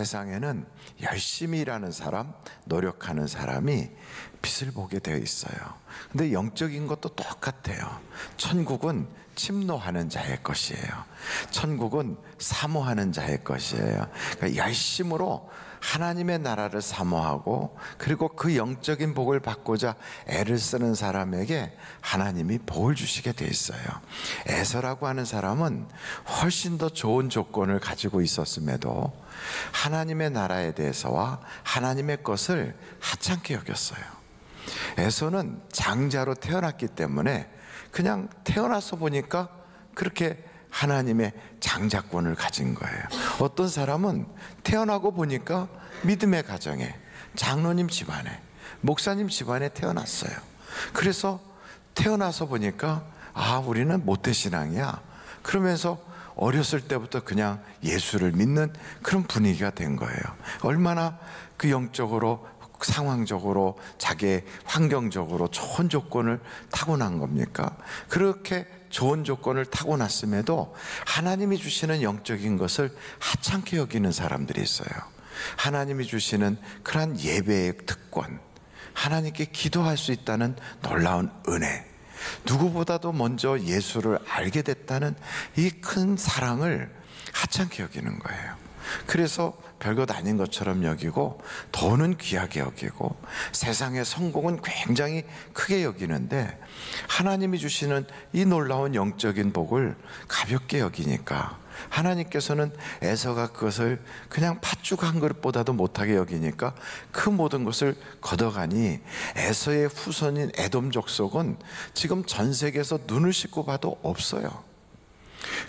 세상에는 열심히 일하는 사람, 노력하는 사람이 빛을 보게 되어 있어요. 근데 영적인 것도 똑같아요. 천국은 침노하는 자의 것이에요. 천국은 사모하는 자의 것이에요. 그러니까 열심으로 하나님의 나라를 사모하고, 그리고 그 영적인 복을 받고자 애를 쓰는 사람에게 하나님이 복을 주시게 돼 있어요. 에서라고 하는 사람은 훨씬 더 좋은 조건을 가지고 있었음에도 하나님의 나라에 대해서와 하나님의 것을 하찮게 여겼어요. 에서는 장자로 태어났기 때문에 그냥 태어나서 보니까 그렇게 하나님의 장자권을 가진 거예요. 어떤 사람은 태어나고 보니까 믿음의 가정에, 장로님 집안에, 목사님 집안에 태어났어요. 그래서 태어나서 보니까 우리는 모태신앙이야. 그러면서 어렸을 때부터 그냥 예수를 믿는 그런 분위기가 된 거예요. 얼마나 그 영적으로, 상황적으로, 자기의 환경적으로 좋은 조건을 타고난 겁니까? 그렇게 좋은 조건을 타고났음에도 하나님이 주시는 영적인 것을 하찮게 여기는 사람들이 있어요. 하나님이 주시는 그러한 예배의 특권, 하나님께 기도할 수 있다는 놀라운 은혜, 누구보다도 먼저 예수를 알게 됐다는 이 큰 사랑을 하찮게 여기는 거예요. 그래서 별것 아닌 것처럼 여기고, 돈은 귀하게 여기고, 세상의 성공은 굉장히 크게 여기는데, 하나님이 주시는 이 놀라운 영적인 복을 가볍게 여기니까, 하나님께서는 에서가 그것을 그냥 팥죽 한 그릇보다도 못하게 여기니까 그 모든 것을 걷어가니, 에서의 후손인 에돔 족속은 지금 전 세계에서 눈을 씻고 봐도 없어요.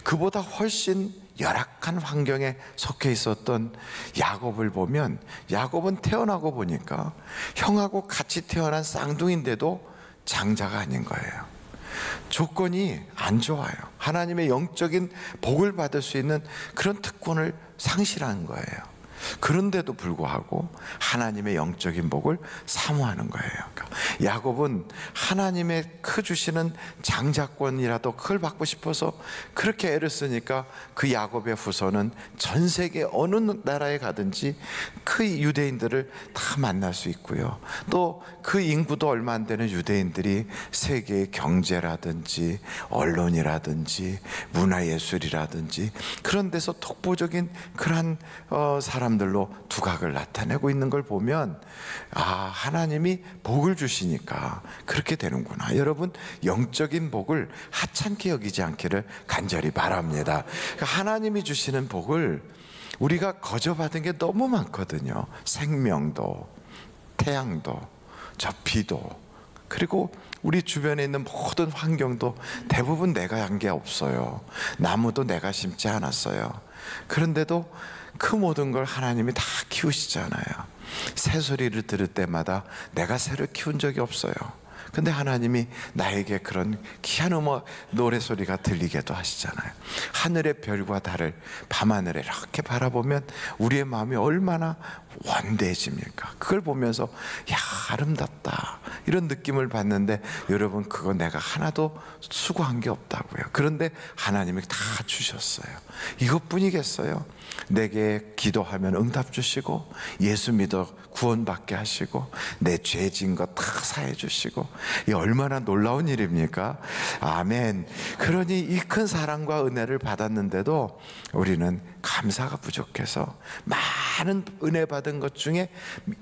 그보다 훨씬 열악한 환경에 속해 있었던 야곱을 보면, 야곱은 태어나고 보니까 형하고 같이 태어난 쌍둥이인데도 장자가 아닌 거예요. 조건이 안 좋아요. 하나님의 영적인 복을 받을 수 있는 그런 특권을 상실한 거예요. 그런데도 불구하고 하나님의 영적인 복을 사모하는 거예요. 그러니까 야곱은 하나님의 그 주시는 장자권이라도 그걸 받고 싶어서 그렇게 애를 쓰니까, 그 야곱의 후손은 전 세계 어느 나라에 가든지 그 유대인들을 다 만날 수 있고요. 또 그 인구도 얼마 안 되는 유대인들이 세계의 경제라든지 언론이라든지 문화예술이라든지 그런 데서 독보적인 그러한 사람들로 두각을 나타내고 있는 걸 보면, 하나님이 복을 주시니까 그렇게 되는구나. 여러분, 영적인 복을 하찮게 여기지 않기를 간절히 바랍니다. 그러니까 하나님이 주시는 복을 우리가 거저받은 게 너무 많거든요. 생명도, 태양도, 저 비도, 그리고 우리 주변에 있는 모든 환경도 대부분 내가 한 게 없어요. 나무도 내가 심지 않았어요. 그런데도 그 모든 걸 하나님이 다 키우시잖아요. 새소리를 들을 때마다 내가 새를 키운 적이 없어요. 근데 하나님이 나에게 그런 귀한 음악, 노래소리가 들리게도 하시잖아요. 하늘의 별과 달을 밤하늘에 이렇게 바라보면 우리의 마음이 얼마나 원대해집니까? 그걸 보면서 아름답다, 이런 느낌을 받는데, 여러분, 그거 내가 하나도 수고한 게 없다고요. 그런데 하나님이 다 주셨어요. 이것뿐이겠어요? 내게 기도하면 응답 주시고, 예수 믿어 구원받게 하시고, 내 죄진 것 다 사해 주시고, 이 얼마나 놀라운 일입니까? 아멘. 그러니 이 큰 사랑과 은혜를 받았는데도 우리는 감사가 부족해서 많은 은혜 받은 것 중에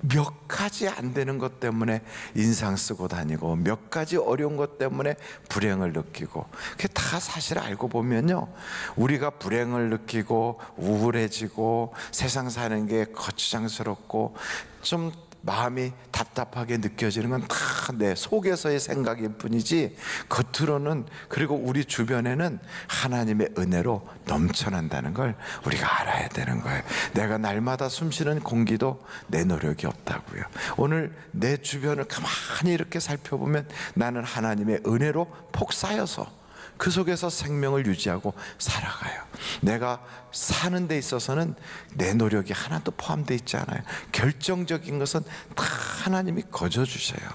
몇 가지 안 되는 것 때문에 인상 쓰고 다니고, 몇 가지 어려운 것 때문에 불행을 느끼고, 그게 다 사실 알고 보면요, 우리가 불행을 느끼고 우울해지고 세상 사는 게 거추장스럽고 좀 마음이 답답하게 느껴지는 건 다 내 속에서의 생각일 뿐이지, 겉으로는, 그리고 우리 주변에는 하나님의 은혜로 넘쳐난다는 걸 우리가 알아야 되는 거예요. 내가 날마다 숨쉬는 공기도 내 노력이 없다고요. 오늘 내 주변을 가만히 이렇게 살펴보면 나는 하나님의 은혜로 폭 쌓여서 그 속에서 생명을 유지하고 살아가요. 내가 사는 데 있어서는 내 노력이 하나도 포함되어 있지 않아요. 결정적인 것은 다 하나님이 거저 주셔요.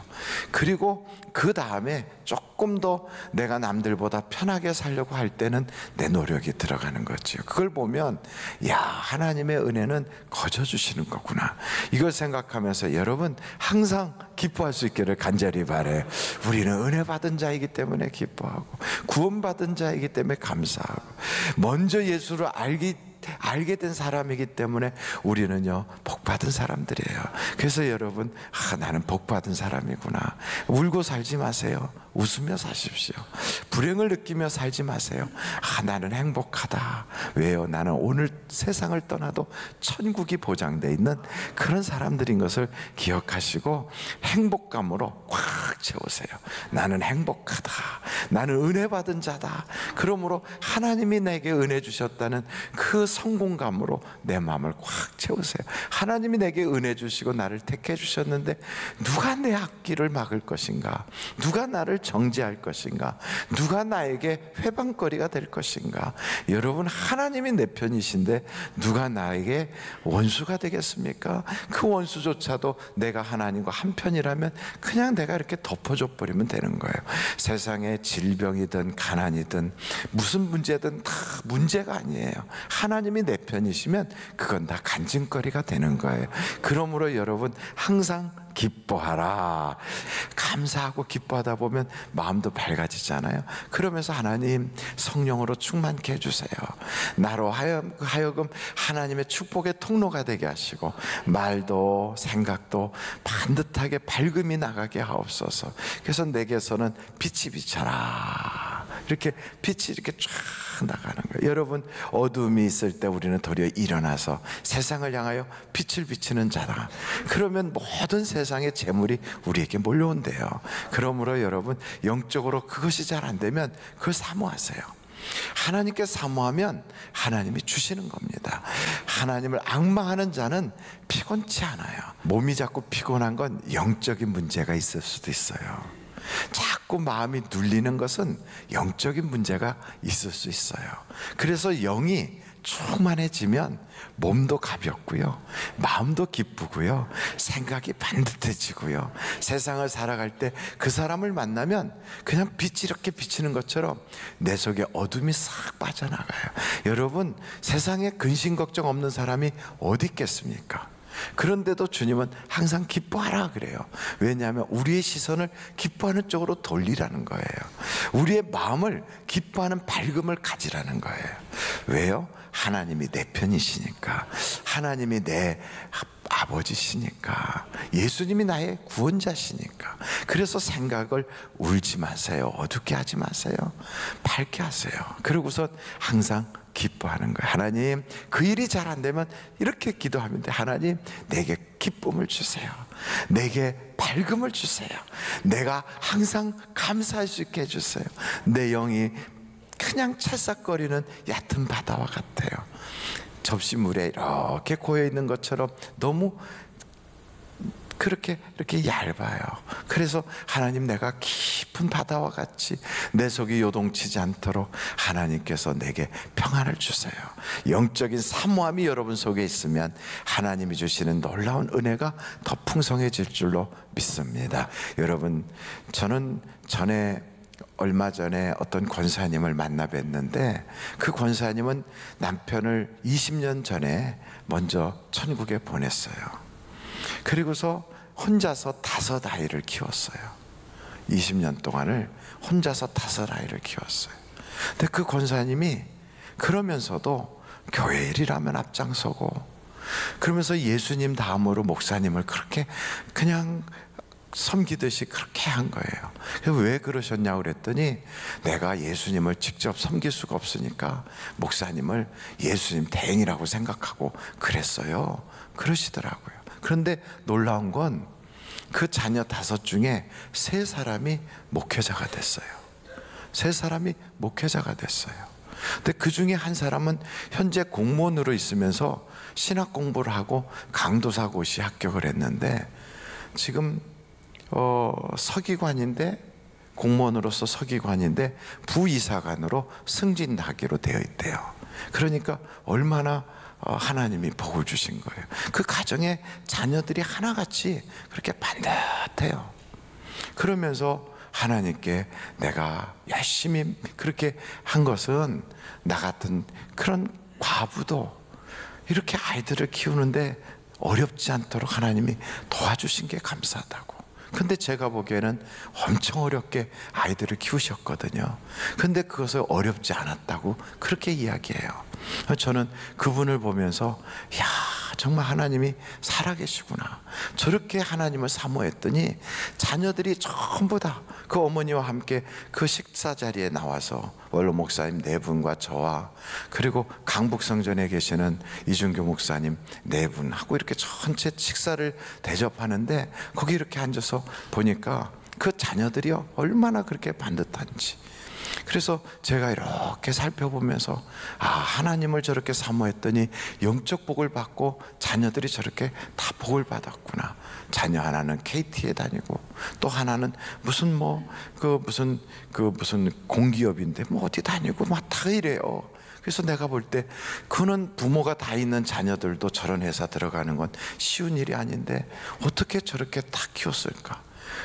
그리고 그 다음에 조금 더 내가 남들보다 편하게 살려고 할 때는 내 노력이 들어가는 거죠. 그걸 보면 야, 하나님의 은혜는 거저 주시는 거구나. 이걸 생각하면서 여러분 항상 기뻐할 수 있기를 간절히 바라요. 우리는 은혜 받은 자이기 때문에 기뻐하고 구원받은 자이기 때문에 감사하고 먼저 예수를 알게 된 사람이기 때문에 우리는요 복받은 사람들이에요. 그래서 여러분, 나는 복받은 사람이구나. 울고 살지 마세요. 웃으며 사십시오. 불행을 느끼며 살지 마세요. 나는 행복하다. 왜요? 나는 오늘 세상을 떠나도 천국이 보장되어 있는 그런 사람들인 것을 기억하시고 행복감으로 꽉 채우세요. 나는 행복하다. 나는 은혜 받은 자다. 그러므로 하나님이 내게 은혜 주셨다는 그 성공감으로 내 마음을 꽉 채우세요. 하나님이 내게 은혜 주시고 나를 택해 주셨는데 누가 내 앞길을 막을 것인가? 누가 나를 정죄할 것인가? 누가 나에게 회방거리가 될 것인가? 여러분, 하나님이 내 편이신데 누가 나에게 원수가 되겠습니까? 그 원수조차도 내가 하나님과 한편이라면 그냥 내가 이렇게 덮어줘 버리면 되는 거예요. 세상에 질병이든 가난이든 무슨 문제든 다 문제가 아니에요. 하나님이 내 편이시면 그건 다 간증거리가 되는 거예요. 그러므로 여러분 항상 기뻐하라. 감사하고 기뻐하다 보면 마음도 밝아지잖아요. 그러면서 하나님 성령으로 충만케 해주세요. 나로 하여금 하나님의 축복의 통로가 되게 하시고 말도 생각도 반듯하게 밝음이 나가게 하옵소서. 그래서 내게서는 빛이 비쳐라. 이렇게 빛이 이렇게 쫙 나가는 거예요. 여러분, 어둠이 있을 때 우리는 도리어 일어나서 세상을 향하여 빛을 비치는 자다. 그러면 모든 세상의 재물이 우리에게 몰려온대요. 그러므로 여러분, 영적으로 그것이 잘 안 되면 그걸 사모하세요. 하나님께 사모하면 하나님이 주시는 겁니다. 하나님을 앙망하는 자는 피곤치 않아요. 몸이 자꾸 피곤한 건 영적인 문제가 있을 수도 있어요. 자꾸 마음이 눌리는 것은 영적인 문제가 있을 수 있어요. 그래서 영이 충만해지면 몸도 가볍고요, 마음도 기쁘고요, 생각이 반듯해지고요, 세상을 살아갈 때 그 사람을 만나면 그냥 빛이 이렇게 비치는 것처럼 내 속에 어둠이 싹 빠져나가요. 여러분, 세상에 근심 걱정 없는 사람이 어디 있겠습니까? 그런데도 주님은 항상 기뻐하라 그래요. 왜냐하면 우리의 시선을 기뻐하는 쪽으로 돌리라는 거예요. 우리의 마음을 기뻐하는 밝음을 가지라는 거예요. 왜요? 하나님이 내 편이시니까, 하나님이 내 아버지시니까, 예수님이 나의 구원자시니까. 그래서 생각을 울지 마세요. 어둡게 하지 마세요. 밝게 하세요. 그러고서 항상 기뻐하는 거예요. 하나님, 그 일이 잘 안 되면 이렇게 기도하면 돼. 하나님, 내게 기쁨을 주세요. 내게 밝음을 주세요. 내가 항상 감사할 수 있게 해주세요. 내 영이 그냥 찰싹거리는 얕은 바다와 같아요. 접시물에 이렇게 고여있는 것처럼 너무 이렇게 얇아요. 그래서 하나님, 내가 깊은 바다와 같이 내 속이 요동치지 않도록 하나님께서 내게 평안을 주세요. 영적인 사모함이 여러분 속에 있으면 하나님이 주시는 놀라운 은혜가 더 풍성해질 줄로 믿습니다. 여러분, 저는 얼마 전에 어떤 권사님을 만나 뵀는데, 그 권사님은 남편을 20년 전에 먼저 천국에 보냈어요. 그리고서 혼자서 5아이를 키웠어요. 20년 동안을 혼자서 5아이를 키웠어요. 근데 그 권사님이 그러면서도 교회 일이라면 앞장서고, 그러면서 예수님 다음으로 목사님을 그렇게 그냥 섬기듯이 그렇게 한 거예요. 그래서 왜 그러셨냐고 그랬더니, 내가 예수님을 직접 섬길 수가 없으니까 목사님을 예수님 대행이라고 생각하고 그랬어요. 그러시더라고요. 그런데 놀라운 건 그 자녀 5 중에 3사람이 목회자가 됐어요. 3사람이 목회자가 됐어요. 근데 그 중에 한 사람은 현재 공무원으로 있으면서 신학 공부를 하고 강도사고시 합격을 했는데 지금 서기관인데 공무원으로서 서기관인데 부이사관으로 승진하기로 되어 있대요. 그러니까 얼마나 하나님이 복을 주신 거예요. 그 가정에 자녀들이 하나같이 그렇게 반듯해요. 그러면서 하나님께 내가 열심히 그렇게 한 것은 나 같은 그런 과부도 이렇게 아이들을 키우는데 어렵지 않도록 하나님이 도와주신 게 감사하다고. 근데 제가 보기에는 엄청 어렵게 아이들을 키우셨거든요. 근데 그것을 어렵지 않았다고 그렇게 이야기해요. 저는 그분을 보면서 야, 정말 하나님이 살아계시구나. 저렇게 하나님을 사모했더니 자녀들이 전부 다 그 어머니와 함께 그 식사 자리에 나와서 원로 목사님 4분과 저와 그리고 강북성전에 계시는 이준교 목사님 4분하고 이렇게 전체 식사를 대접하는데 거기 이렇게 앉아서 보니까 그 자녀들이요 얼마나 그렇게 반듯한지. 그래서 제가 이렇게 살펴보면서 하나님을 저렇게 사모했더니 영적 복을 받고 자녀들이 저렇게 다 복을 받았구나. 자녀 하나는 KT에 다니고 또 하나는 무슨 공기업인데 어디 다니고 막 다 이래요. 그래서 내가 볼 때 그는 부모가 다 있는 자녀들도 저런 회사 들어가는 건 쉬운 일이 아닌데 어떻게 저렇게 다 키웠을까?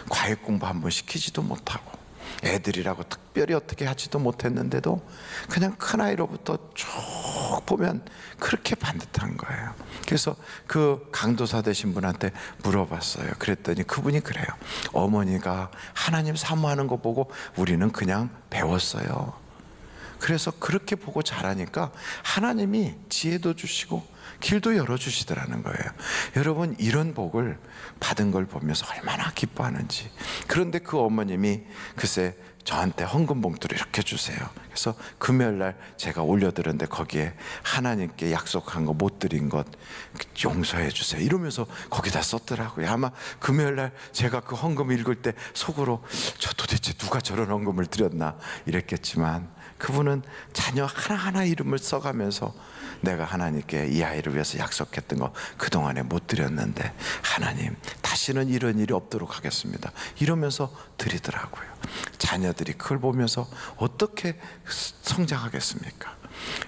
과외 공부 한번 시키지도 못하고 애들이라고 특별히 어떻게 하지도 못했는데도 그냥 큰아이로부터 쭉 보면 그렇게 반듯한 거예요. 그래서 그 강도사 되신 분한테 물어봤어요. 그랬더니 그분이 그래요. 어머니가 하나님 사모하는 거 보고 우리는 그냥 배웠어요. 그래서 그렇게 보고 자라니까 하나님이 지혜도 주시고 길도 열어주시더라는 거예요. 여러분, 이런 복을 받은 걸 보면서 얼마나 기뻐하는지. 그런데 그 어머님이 글쎄 저한테 헌금 봉투를 이렇게 주세요. 그래서 금요일날 제가 올려드렸는데 거기에 하나님께 약속한 거 못 드린 것 용서해 주세요 이러면서 거기다 썼더라고요. 아마 금요일날 제가 그 헌금 읽을 때 속으로 저 도대체 누가 저런 헌금을 드렸나 이랬겠지만 그분은 자녀 하나하나 이름을 써가면서 내가 하나님께 이 아이를 위해서 약속했던 거 그동안에 못 드렸는데 하나님 다시는 이런 일이 없도록 하겠습니다 이러면서 드리더라고요. 자녀들이 그걸 보면서 어떻게 성장하겠습니까?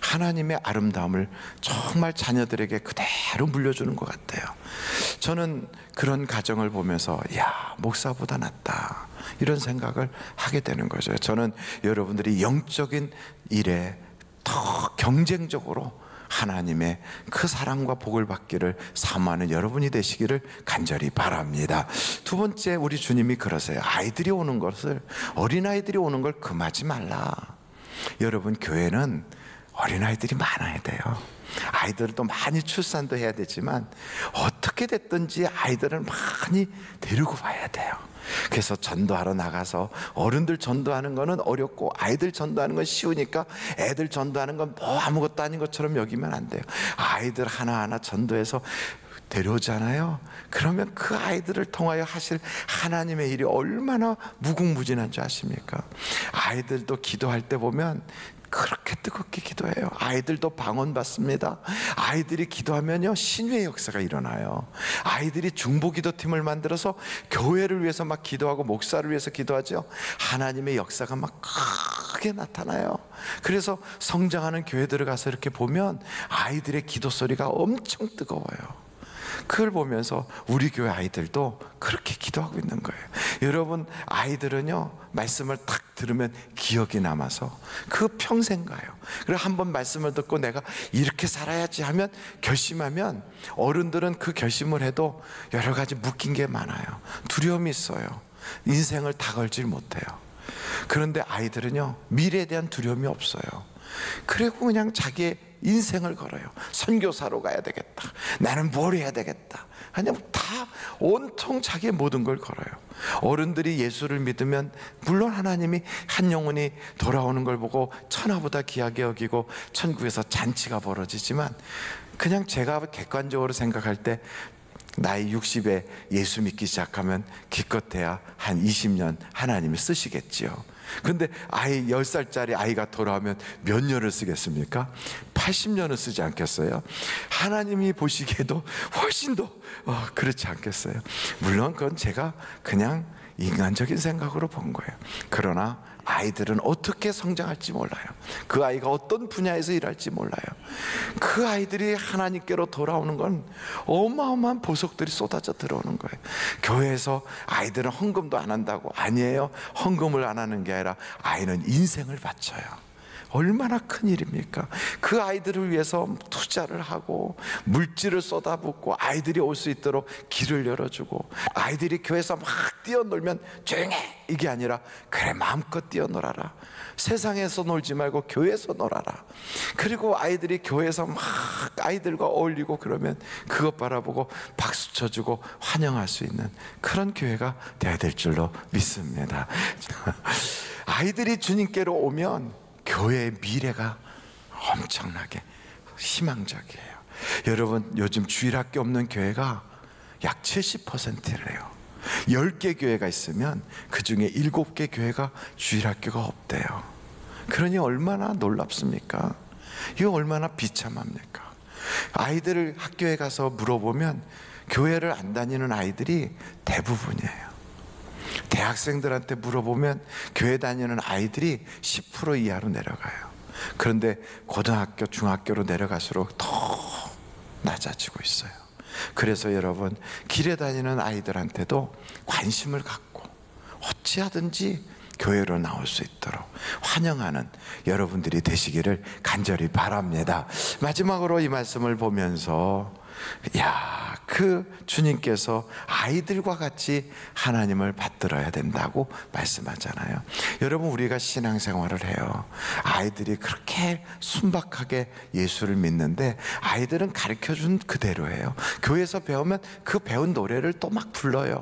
하나님의 아름다움을 정말 자녀들에게 그대로 물려주는 것 같아요. 저는 그런 가정을 보면서 야, 목사보다 낫다 이런 생각을 하게 되는 거죠. 저는 여러분들이 영적인 일에 더 경쟁적으로 하나님의 그 사랑과 복을 받기를 사모하는 여러분이 되시기를 간절히 바랍니다. 두 번째, 우리 주님이 그러세요. 아이들이 오는 것을, 어린아이들이 오는 걸 금하지 말라. 여러분, 교회는 어린아이들이 많아야 돼요. 아이들도 많이 출산도 해야 되지만 어떻게 됐든지 아이들을 많이 데리고 와야 돼요. 그래서 전도하러 나가서 어른들 전도하는 거는 어렵고 아이들 전도하는 건 쉬우니까 애들 전도하는 건 뭐 아무것도 아닌 것처럼 여기면 안 돼요. 아이들 하나하나 전도해서 데려오잖아요. 그러면 그 아이들을 통하여 하실 하나님의 일이 얼마나 무궁무진한 줄 아십니까? 아이들도 기도할 때 보면 그렇게 뜨겁게 기도해요. 아이들도 방언받습니다. 아이들이 기도하면요 신유의 역사가 일어나요. 아이들이 중보기도팀을 만들어서 교회를 위해서 막 기도하고 목사를 위해서 기도하죠. 하나님의 역사가 막 크게 나타나요. 그래서 성장하는 교회들을 가서 이렇게 보면 아이들의 기도 소리가 엄청 뜨거워요. 그걸 보면서 우리 교회 아이들도 그렇게 기도하고 있는 거예요. 여러분, 아이들은요 말씀을 딱 들으면 기억이 남아서 그 평생 가요. 그리고 한번 말씀을 듣고 내가 이렇게 살아야지 하면 결심하면 어른들은 그 결심을 해도 여러 가지 묶인 게 많아요. 두려움이 있어요. 인생을 다 걸질 못해요. 그런데 아이들은요 미래에 대한 두려움이 없어요. 그리고 그냥 자기의 인생을 걸어요. 선교사로 가야 되겠다, 나는 뭘 해야 되겠다, 그냥 다 온통 자기의 모든 걸 걸어요. 어른들이 예수를 믿으면 물론 하나님이 한 영혼이 돌아오는 걸 보고 천하보다 귀하게 여기고 천국에서 잔치가 벌어지지만 그냥 제가 객관적으로 생각할 때 나이 60에 예수 믿기 시작하면 기껏해야 한 20년 하나님이 쓰시겠지요. 근데 아이 10살짜리 아이가 돌아오면 몇 년을 쓰겠습니까? 80년을 쓰지 않겠어요? 하나님이 보시기에도 훨씬 더 그렇지 않겠어요? 물론 그건 제가 그냥 인간적인 생각으로 본 거예요. 그러나 아이들은 어떻게 성장할지 몰라요. 그 아이가 어떤 분야에서 일할지 몰라요. 그 아이들이 하나님께로 돌아오는 건 어마어마한 보석들이 쏟아져 들어오는 거예요. 교회에서 아이들은 헌금도 안 한다고. 아니에요. 헌금을 안 하는 게 아니라 아이는 인생을 바쳐요. 얼마나 큰 일입니까? 그 아이들을 위해서 투자를 하고 물질을 쏟아붓고 아이들이 올 수 있도록 길을 열어주고, 아이들이 교회에서 막 뛰어놀면 조용해 이게 아니라 그래 마음껏 뛰어놀아라, 세상에서 놀지 말고 교회에서 놀아라. 그리고 아이들이 교회에서 막 아이들과 어울리고 그러면 그것 바라보고 박수 쳐주고 환영할 수 있는 그런 교회가 되어야 될 줄로 믿습니다. 아이들이 주님께로 오면 교회의 미래가 엄청나게 희망적이에요. 여러분, 요즘 주일학교 없는 교회가 약 70%래요. 10개 교회가 있으면 그 중에 7개 교회가 주일학교가 없대요. 그러니 얼마나 놀랍습니까? 이거 얼마나 비참합니까? 아이들을 학교에 가서 물어보면 교회를 안 다니는 아이들이 대부분이에요. 대학생들한테 물어보면 교회 다니는 아이들이 10% 이하로 내려가요. 그런데 고등학교, 중학교로 내려갈수록 더 낮아지고 있어요. 그래서 여러분, 길에 다니는 아이들한테도 관심을 갖고 어찌하든지 교회로 나올 수 있도록 환영하는 여러분들이 되시기를 간절히 바랍니다. 마지막으로 이 말씀을 보면서 그 주님께서 아이들과 같이 하나님을 받들어야 된다고 말씀하잖아요. 여러분, 우리가 신앙생활을 해요. 아이들이 그렇게 순박하게 예수를 믿는데 아이들은 가르쳐준 그대로예요. 교회에서 배우면 그 배운 노래를 또 막 불러요.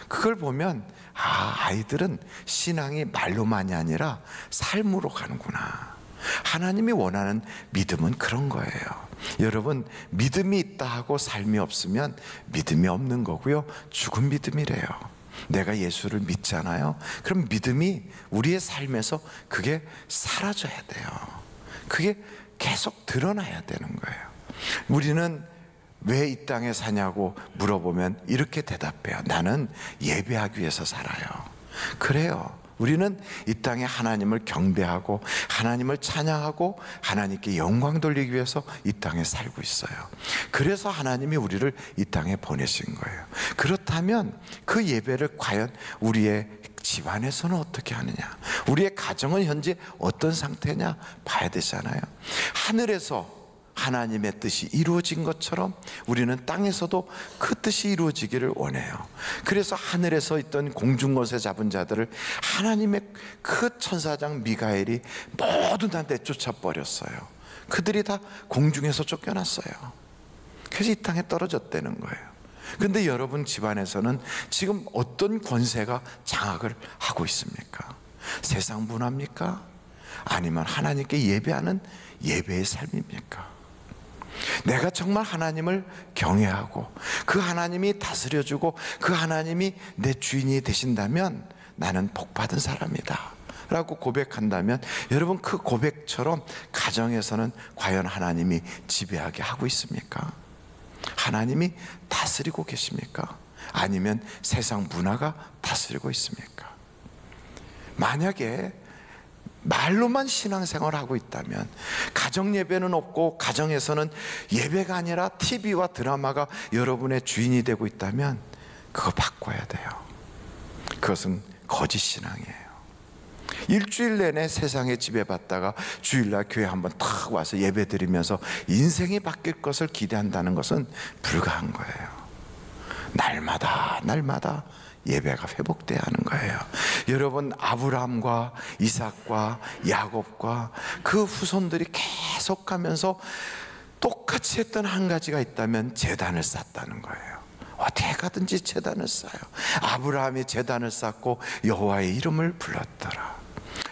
그걸 보면 아이들은 신앙이 말로만이 아니라 삶으로 가는구나. 하나님이 원하는 믿음은 그런 거예요. 여러분, 믿음이 있다 하고 삶이 없으면 믿음이 없는 거고요, 죽은 믿음이래요. 내가 예수를 믿잖아요. 그럼 믿음이 우리의 삶에서 그게 사라져야 돼요. 그게 계속 드러나야 되는 거예요. 우리는 왜 이 땅에 사냐고 물어보면 이렇게 대답해요. 나는 예배하기 위해서 살아요. 그래요. 우리는 이 땅에 하나님을 경배하고 하나님을 찬양하고 하나님께 영광 돌리기 위해서 이 땅에 살고 있어요. 그래서 하나님이 우리를 이 땅에 보내신 거예요. 그렇다면 그 예배를 과연 우리의 집안에서는 어떻게 하느냐, 우리의 가정은 현재 어떤 상태냐 봐야 되잖아요. 하늘에서 하나님의 뜻이 이루어진 것처럼 우리는 땅에서도 그 뜻이 이루어지기를 원해요. 그래서 하늘에서 있던 공중것에 잡은 자들을 하나님의 그 천사장 미가엘이 모두 다 내쫓아 버렸어요. 그들이 다 공중에서 쫓겨났어요. 그래서 이 땅에 떨어졌다는 거예요. 그런데 여러분 집안에서는 지금 어떤 권세가 장악을 하고 있습니까? 세상 문화입니까? 아니면 하나님께 예배하는 예배의 삶입니까? 내가 정말 하나님을 경외하고 그 하나님이 다스려주고 그 하나님이 내 주인이 되신다면 나는 복받은 사람이다 라고 고백한다면, 여러분, 그 고백처럼 가정에서는 과연 하나님이 지배하게 하고 있습니까? 하나님이 다스리고 계십니까? 아니면 세상 문화가 다스리고 있습니까? 만약에 말로만 신앙생활을 하고 있다면, 가정 예배는 없고 가정에서는 예배가 아니라 TV와 드라마가 여러분의 주인이 되고 있다면 그거 바꿔야 돼요. 그것은 거짓 신앙이에요. 일주일 내내 세상에 지배받다가 주일날 교회 한번 탁 와서 예배 드리면서 인생이 바뀔 것을 기대한다는 것은 불가한 거예요. 날마다 예배가 회복돼야 하는 거예요. 여러분, 아브라함과 이삭과 야곱과 그 후손들이 계속 가면서 똑같이 했던 한 가지가 있다면 제단을 쌓았다는 거예요. 어디에 가든지 제단을 쌓아요. 아브라함이 제단을 쌓고 여호와의 이름을 불렀더라.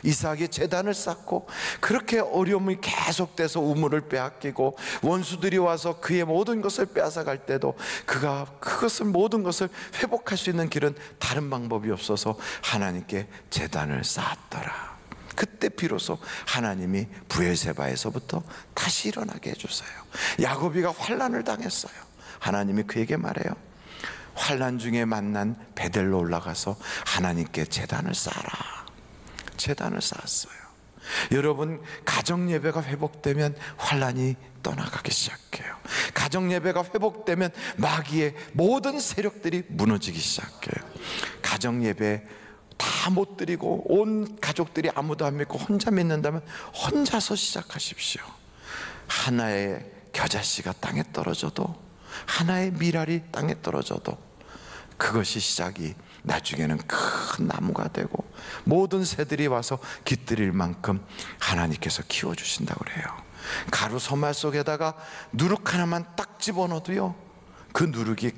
이삭이 제단을 쌓고 그렇게 어려움이 계속돼서 우물을 빼앗기고 원수들이 와서 그의 모든 것을 빼앗아갈 때도 그가 그것을 모든 것을 회복할 수 있는 길은 다른 방법이 없어서 하나님께 제단을 쌓았더라. 그때 비로소 하나님이 브엘세바에서부터 다시 일어나게 해주세요. 야곱이가 환난을 당했어요. 하나님이 그에게 말해요. 환난 중에 만난 베델로 올라가서 하나님께 제단을 쌓아라. 제단을 쌓았어요. 여러분, 가정 예배가 회복되면 환난이 떠나가기 시작해요. 가정 예배가 회복되면 마귀의 모든 세력들이 무너지기 시작해요. 가정 예배 다 못 드리고 온 가족들이 아무도 안 믿고 혼자 믿는다면 혼자서 시작하십시오. 하나의 겨자씨가 땅에 떨어져도, 하나의 밀알이 땅에 떨어져도 그것이 시작이 나중에는 큰 나무가 되고 모든 새들이 와서 깃들일 만큼 하나님께서 키워주신다고 그래요. 가루 소말 속에다가 누룩 하나만 딱 집어넣어도요, 그 누룩이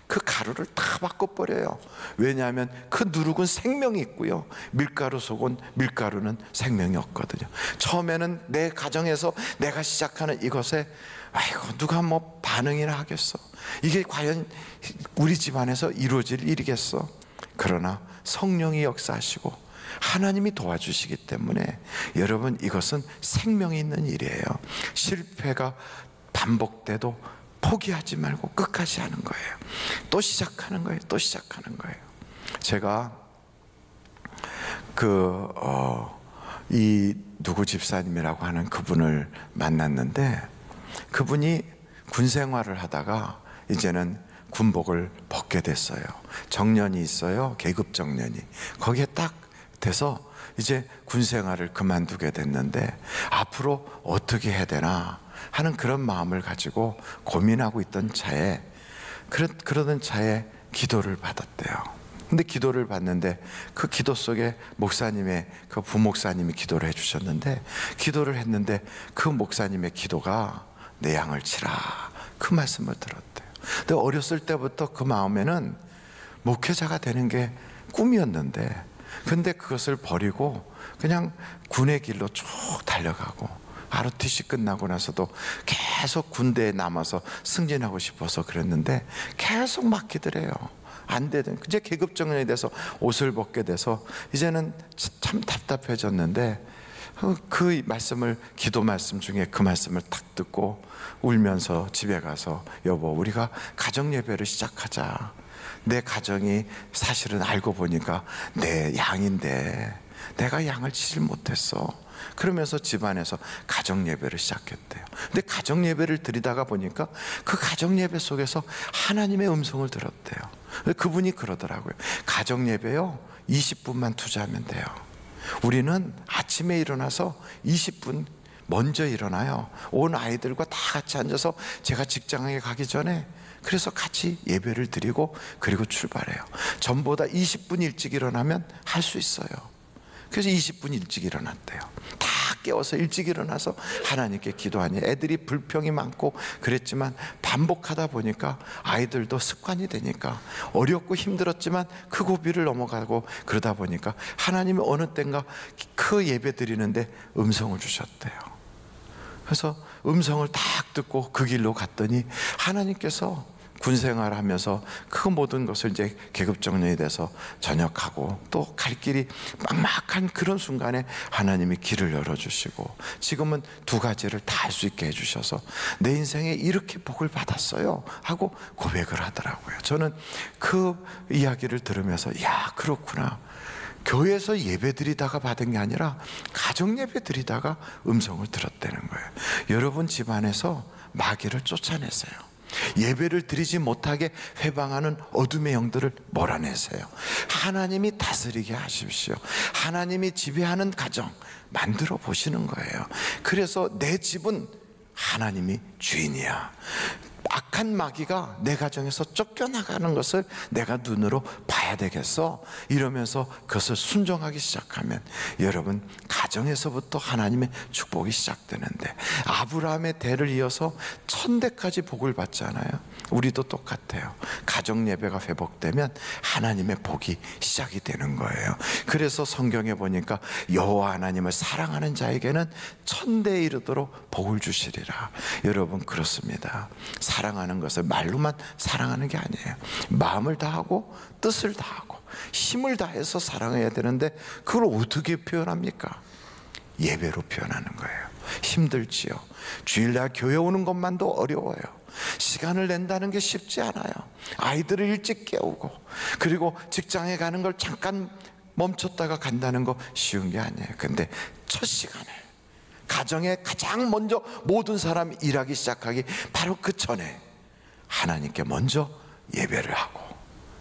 그 가루를 다 바꿔버려요. 왜냐하면 그 누룩은 생명이 있고요, 밀가루 속은, 밀가루는 생명이 없거든요. 처음에는 내 가정에서 내가 시작하는 이것에 아이고 누가 뭐 반응이나 하겠어, 이게 과연 우리 집안에서 이루어질 일이겠어. 그러나 성령이 역사하시고 하나님이 도와주시기 때문에 여러분, 이것은 생명이 있는 일이에요. 실패가 반복돼도 포기하지 말고 끝까지 하는 거예요. 또 시작하는 거예요. 또 시작하는 거예요. 제가 이 누구 집사님이라고 하는 그분을 만났는데, 그분이 군 생활을 하다가 이제는 군복을 벗게 됐어요. 정년이 있어요. 계급 정년이. 거기에 딱 돼서 이제 군 생활을 그만두게 됐는데 앞으로 어떻게 해야 되나 하는 그런 마음을 가지고 고민하고 있던 차에, 그러던 차에 기도를 받았대요. 근데 기도를 받는데 그 기도 속에 목사님의, 그 부목사님이 기도를 해주셨는데, 기도를 했는데 그 목사님의 기도가 내 양을 치라, 그 말씀을 들었대요. 근데 어렸을 때부터 그 마음에는 목회자가 되는 게 꿈이었는데, 근데 그것을 버리고 그냥 군의 길로 쭉 달려가고, ROTC 끝나고 나서도 계속 군대에 남아서 승진하고 싶어서 그랬는데 계속 막히더래요. 안 되든 이제 계급 정년이 돼서 옷을 벗게 돼서 이제는 참 답답해졌는데, 그 말씀을, 기도 말씀 중에 그 말씀을 딱 듣고 울면서 집에 가서, 여보 우리가 가정 예배를 시작하자. 내 가정이 사실은 알고 보니까 내 양인데 내가 양을 치질 못했어. 그러면서 집안에서 가정 예배를 시작했대요. 근데 가정 예배를 드리다가 보니까 그 가정 예배 속에서 하나님의 음성을 들었대요. 그분이 그러더라고요. 가정 예배요 20분만 투자하면 돼요. 우리는 아침에 일어나서 20분 먼저 일어나요. 온 아이들과 다 같이 앉아서 제가 직장에 가기 전에 그래서 같이 예배를 드리고 그리고 출발해요. 전보다 20분 일찍 일어나면 할 수 있어요. 그래서 20분 일찍 일어났대요. 다 깨워서 일찍 일어나서 하나님께 기도하니, 애들이 불평이 많고 그랬지만 반복하다 보니까 아이들도 습관이 되니까 어렵고 힘들었지만 그 고비를 넘어가고, 그러다 보니까 하나님이 어느 땐가 그 예배 드리는데 음성을 주셨대요. 그래서 음성을 딱 듣고 그 길로 갔더니 하나님께서 군생활을 하면서 그 모든 것을 이제 계급 정년이 돼서 전역하고 또 갈 길이 막막한 그런 순간에 하나님이 길을 열어주시고 지금은 두 가지를 다 할 수 있게 해주셔서 내 인생에 이렇게 복을 받았어요 하고 고백을 하더라고요. 저는 그 이야기를 들으면서 야, 그렇구나. 교회에서 예배 드리다가 받은 게 아니라 가정 예배 드리다가 음성을 들었다는 거예요. 여러분 집안에서 마귀를 쫓아내세요. 예배를 드리지 못하게 회방하는 어둠의 영들을 몰아내세요. 하나님이 다스리게 하십시오. 하나님이 지배하는 가정 만들어 보시는 거예요. 그래서 내 집은 하나님이 주인이야. 악한 마귀가 내 가정에서 쫓겨나가는 것을 내가 눈으로 봐야 되겠어. 이러면서 그것을 순종하기 시작하면 여러분 가정에서부터 하나님의 축복이 시작되는데, 아브라함의 대를 이어서 1000대까지 복을 받잖아요. 우리도 똑같아요. 가정 예배가 회복되면 하나님의 복이 시작이 되는 거예요. 그래서 성경에 보니까 여호와 하나님을 사랑하는 자에게는 1000대에 이르도록 복을 주시리라. 여러분 그렇습니다. 사랑하는 것을 말로만 사랑하는 게 아니에요. 마음을 다하고 뜻을 다하고 힘을 다해서 사랑해야 되는데 그걸 어떻게 표현합니까? 예배로 표현하는 거예요. 힘들지요. 주일날 교회 오는 것만도 어려워요. 시간을 낸다는 게 쉽지 않아요. 아이들을 일찍 깨우고, 그리고 직장에 가는 걸 잠깐 멈췄다가 간다는 거 쉬운 게 아니에요. 근데 첫 시간을, 가정에 가장 먼저 모든 사람이 일하기 시작하기 바로 그 전에 하나님께 먼저 예배를 하고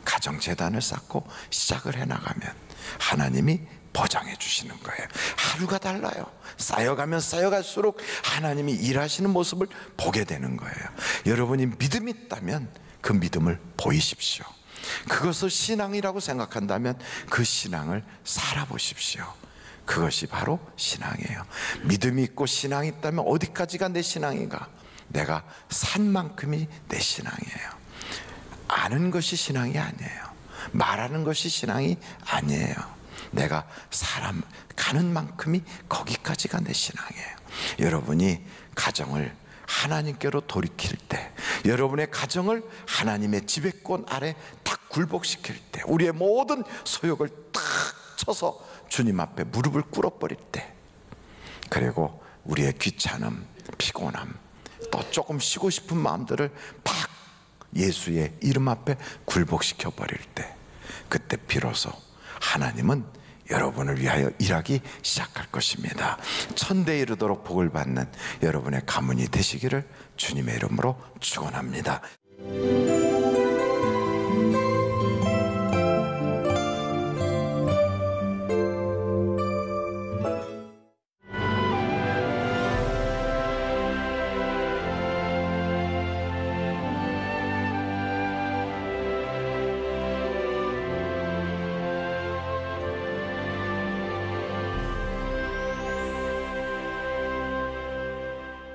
가정재단을 쌓고 시작을 해나가면 하나님이 보장해 주시는 거예요. 하루가 달라요. 쌓여가면 쌓여갈수록 하나님이 일하시는 모습을 보게 되는 거예요. 여러분이 믿음이 있다면 그 믿음을 보이십시오. 그것을 신앙이라고 생각한다면 그 신앙을 살아보십시오. 그것이 바로 신앙이에요. 믿음이 있고 신앙이 있다면 어디까지가 내 신앙인가? 내가 산 만큼이 내 신앙이에요. 아는 것이 신앙이 아니에요. 말하는 것이 신앙이 아니에요. 내가 사람 가는 만큼이 거기까지가 내 신앙이에요. 여러분이 가정을 하나님께로 돌이킬 때, 여러분의 가정을 하나님의 지배권 아래 딱 굴복시킬 때, 우리의 모든 소욕을 딱 쳐서 주님 앞에 무릎을 꿇어버릴 때, 그리고 우리의 귀찮음, 피곤함, 또 조금 쉬고 싶은 마음들을 팍 예수의 이름 앞에 굴복시켜 버릴 때, 그때 비로소 하나님은 여러분을 위하여 일하기 시작할 것입니다. 천대에 이르도록 복을 받는 여러분의 가문이 되시기를 주님의 이름으로 축원합니다.